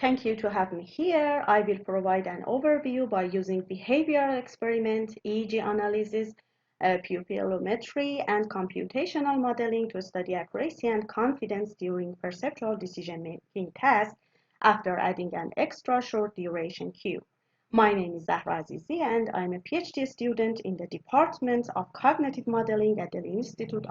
Thank you to have me here. I will provide an overview by using behavioral experiment, EEG analysis, pupillometry, and computational modeling to study accuracy and confidence during perceptual decision-making tasks after adding an extra short duration cue. My name is Zahra Azizi, and I'm a PhD student in the Department of Cognitive Modeling at the Institute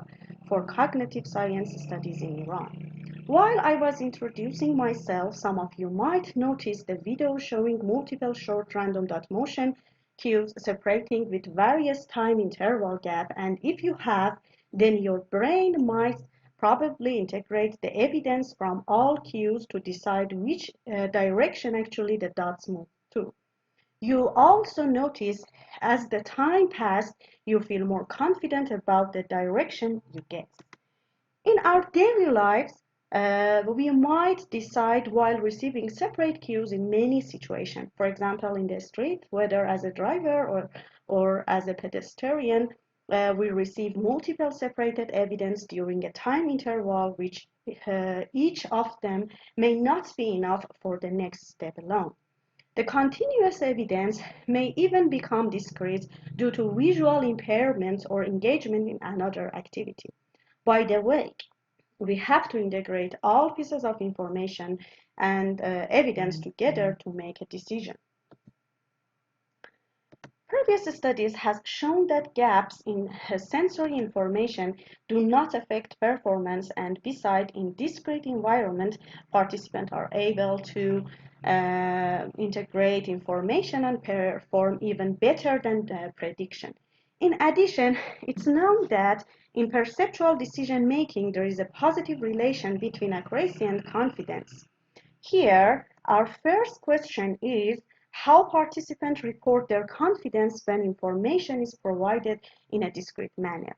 for Cognitive Science Studies in Iran. While I was introducing myself, some of you might notice the video showing multiple short random dot motion cues separating with various time interval gap, and if you have, then your brain might probably integrate the evidence from all cues to decide which direction actually the dots move to. You also notice as the time passed, you feel more confident about the direction you get. In our daily lives, we might decide while receiving separate cues in many situations. For example, in the street, whether as a driver or as a pedestrian, we receive multiple separated evidence during a time interval, which each of them may not be enough for the next step alone. The continuous evidence may even become discrete due to visual impairments or engagement in another activity. By the way, we have to integrate all pieces of information and evidence together to make a decision. Previous studies have shown that gaps in sensory information do not affect performance, and besides, in discrete environment, participants are able to integrate information and perform even better than the prediction. In addition, it's known that in perceptual decision making, there is a positive relation between accuracy and confidence. Here, our first question is how participants report their confidence when information is provided in a discrete manner.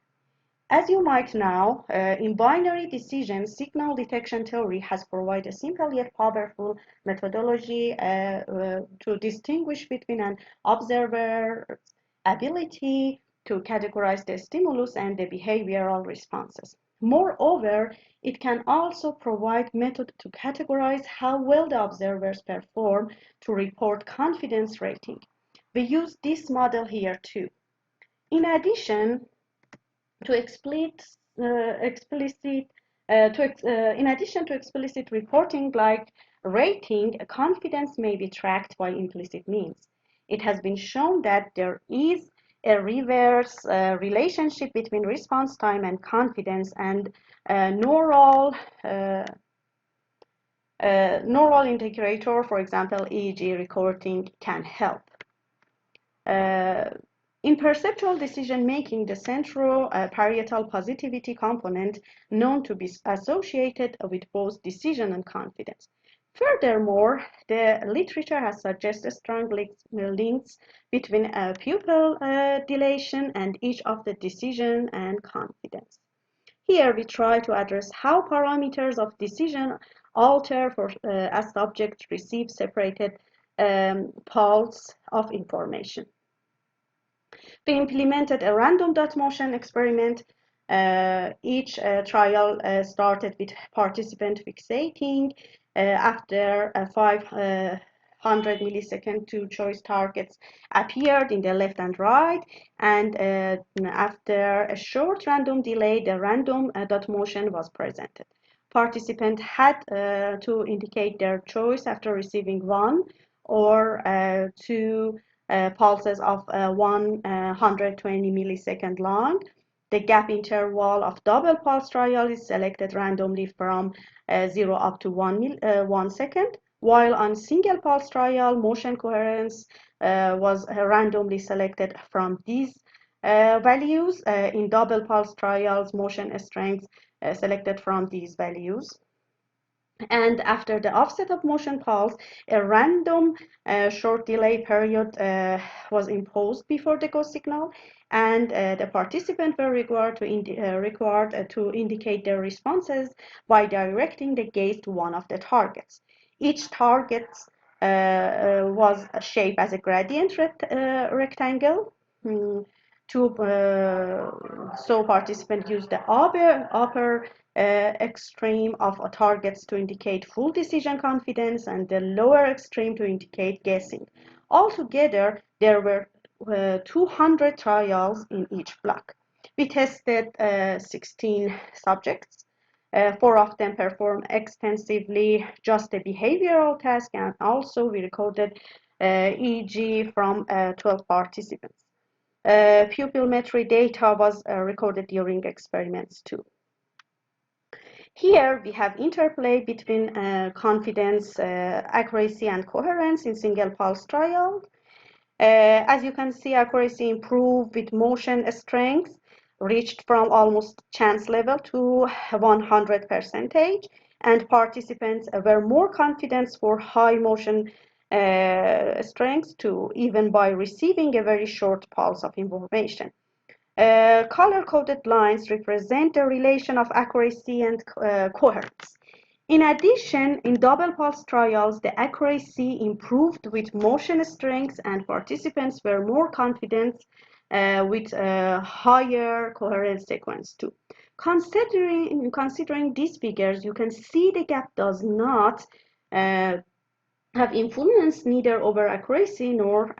As you might know, in binary decision, signal detection theory has provided a simple yet powerful methodology to distinguish between an observer's ability to categorize the stimulus and the behavioral responses. Moreover, it can also provide method to categorize how well the observers perform to report confidence rating. We use this model here too. In addition, to in addition to explicit reporting like rating, confidence may be tracked by implicit means. It has been shown that there is a reverse relationship between response time and confidence, and neural integrator, for example, EEG recording, can help. In perceptual decision-making, the central parietal positivity component known to be associated with both decision and confidence. Furthermore, the literature has suggested strong links between pupil dilation and each of the decision and confidence. Here we try to address how parameters of decision alter as subjects receive separated pulse of information. We implemented a random dot motion experiment. Each trial started with participant fixating. After 500 milliseconds, two choice targets appeared in the left and right, and after a short random delay, the random dot motion was presented. Participants had to indicate their choice after receiving one or two pulses of 120 millisecond long. The gap interval of double pulse trial is selected randomly from 0 up to 1 second, while on single pulse trial, motion coherence was randomly selected from these values. In double pulse trials, motion strength selected from these values. And after the offset of motion pulse, a random short delay period was imposed before the go signal, and the participants were required to indicate their responses by directing the gaze to one of the targets. Each target was shaped as a gradient rectangle. So participants used the upper extreme of targets to indicate full decision confidence and the lower extreme to indicate guessing. Altogether, there were 200 trials in each block. We tested 16 subjects. Four of them performed extensively just a behavioral task, and also we recorded EEG from 12 participants. Pupillometry data was recorded during experiments too. Here we have interplay between confidence, accuracy, and coherence in single pulse trial. As you can see, accuracy improved with motion strength, reached from almost chance level to 100%, and participants were more confident for high motion strength too, even by receiving a very short pulse of information. Color-coded lines represent the relation of accuracy and coherence. In addition, in double pulse trials, the accuracy improved with motion strength and participants were more confident with higher coherence sequence too. Considering these figures, you can see the gap does not have influence neither over accuracy nor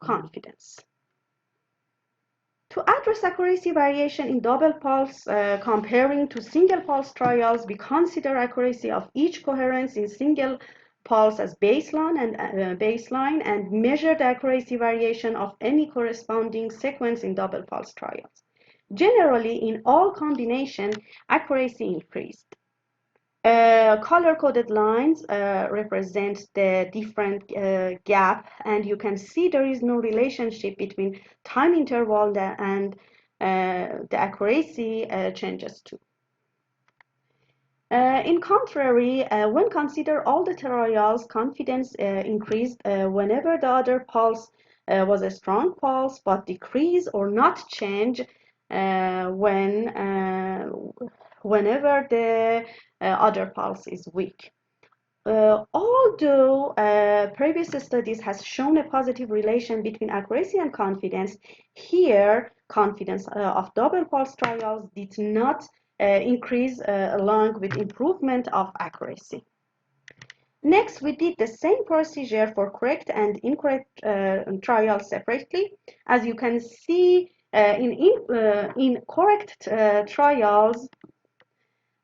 confidence. To address accuracy variation in double pulse comparing to single pulse trials, we consider accuracy of each coherence in single pulse as baseline and measure the accuracy variation of any corresponding sequence in double pulse trials. Generally, in all combination, accuracy increased. Color-coded lines represent the different gap, and you can see there is no relationship between time interval and the accuracy changes too. In contrary, when consider all the trials, confidence increased whenever the other pulse was a strong pulse, but decrease or not change whenever the other pulse is weak. Although previous studies has shown a positive relation between accuracy and confidence, here confidence of double pulse trials did not increase along with improvement of accuracy. Next, we did the same procedure for correct and incorrect trials separately. As you can see, in correct trials,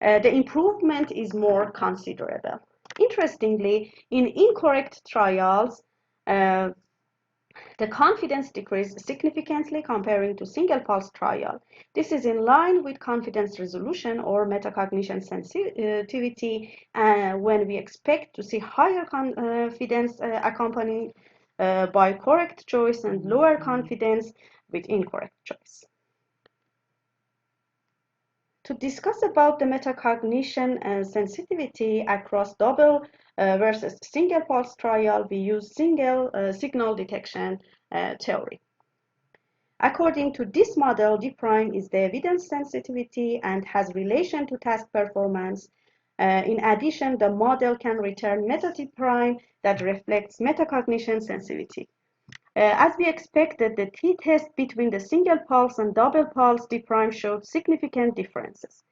the improvement is more considerable. Interestingly, in incorrect trials, the confidence decreased significantly comparing to single pulse trial. This is in line with confidence resolution or metacognition sensitivity when we expect to see higher confidence accompanied by correct choice and lower confidence with incorrect choice. To discuss about the metacognition and sensitivity across double versus single pulse trial, we use signal detection theory. According to this model, D prime is the evidence sensitivity and has relation to task performance. In addition, the model can return meta D prime that reflects metacognition sensitivity. As we expected, the t-test between the single pulse and double pulse D prime showed significant differences.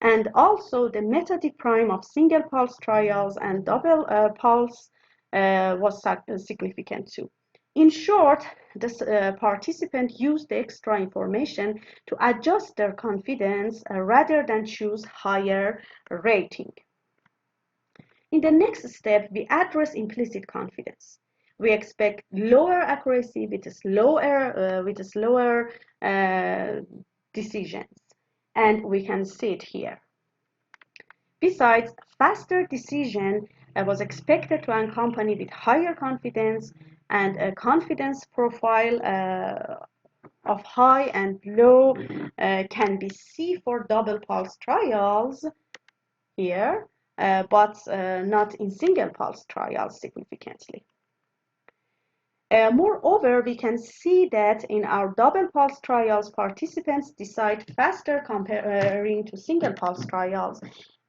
And also the meta D prime of single pulse trials and double pulse was significant too. In short, the participant used the extra information to adjust their confidence rather than choose higher rating. In the next step, we address implicit confidence. We expect lower accuracy with slower decisions, and we can see it here. Besides, faster decision was expected to accompany with higher confidence, and a confidence profile of high and low can be seen for double pulse trials here, but not in single pulse trials significantly. Moreover, we can see that in our double pulse trials, participants decide faster comparing to single pulse trials,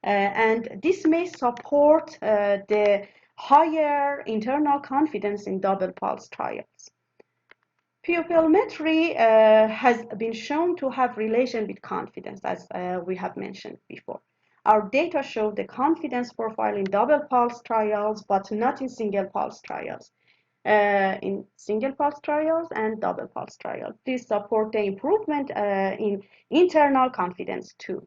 and this may support the higher internal confidence in double pulse trials. Pupillometry has been shown to have relation with confidence, as we have mentioned before. our data show the confidence profile in double pulse trials, but not in single pulse trials. In single pulse trials and double pulse trials. This support the improvement in internal confidence too.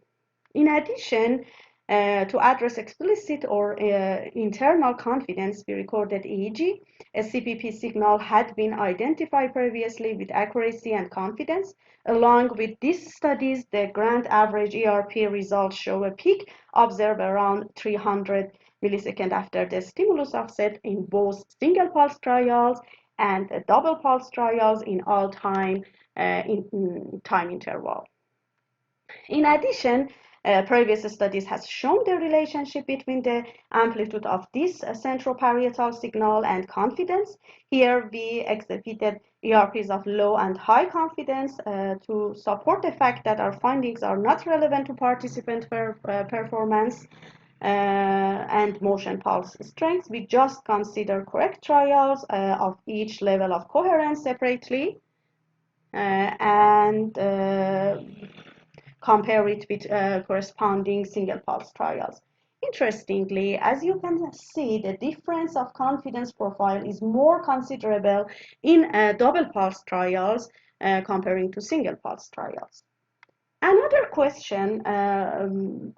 In addition, to address explicit or internal confidence, we recorded EEG. A CPP signal had been identified previously with accuracy and confidence. Along with these studies, the grand average ERP results show a peak observed around 300 milliseconds after the stimulus offset in both single pulse trials and double pulse trials in all time in time interval. In addition, previous studies has shown the relationship between the amplitude of this central parietal signal and confidence. Here we exhibited ERPs of low and high confidence to support the fact that our findings are not relevant to participant performance and motion pulse strength. We just consider correct trials of each level of coherence separately and compare it with corresponding single pulse trials. Interestingly, as you can see, the difference of confidence profile is more considerable in double pulse trials comparing to single pulse trials. Another question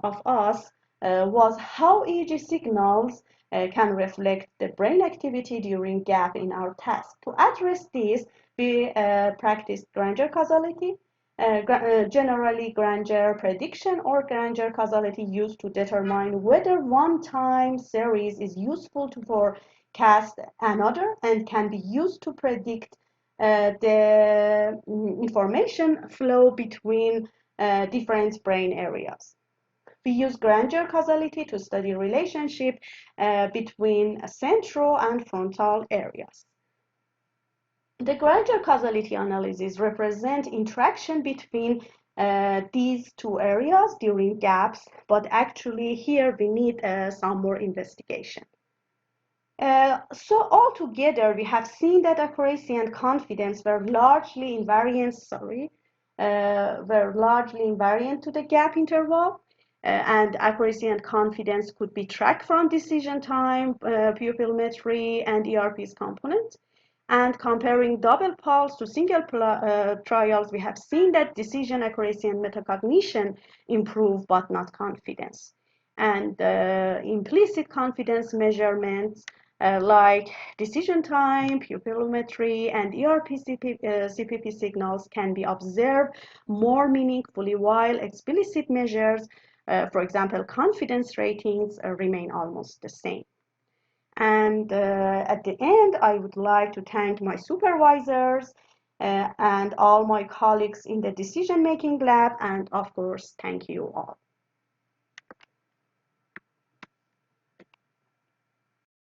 of us was how EEG signals can reflect the brain activity during gap in our task. To address this, we practiced Granger causality. Generally, Granger prediction or Granger causality used to determine whether one time series is useful to forecast another and can be used to predict the information flow between different brain areas. We use Granger causality to study relationship between central and frontal areas. The Granger causality analysis represent interaction between these two areas during gaps, but actually here we need some more investigation. So altogether, we have seen that accuracy and confidence were largely invariant, to the gap interval, and accuracy and confidence could be tracked from decision time, pupillometry, and ERP's component. And comparing double pulse to single trials, we have seen that decision accuracy and metacognition improve, but not confidence. And implicit confidence measurements like decision time, pupillometry, and CPP signals can be observed more meaningfully, while explicit measures, for example, confidence ratings, remain almost the same. And at the end, I would like to thank my supervisors and all my colleagues in the decision-making lab, and of course, thank you all.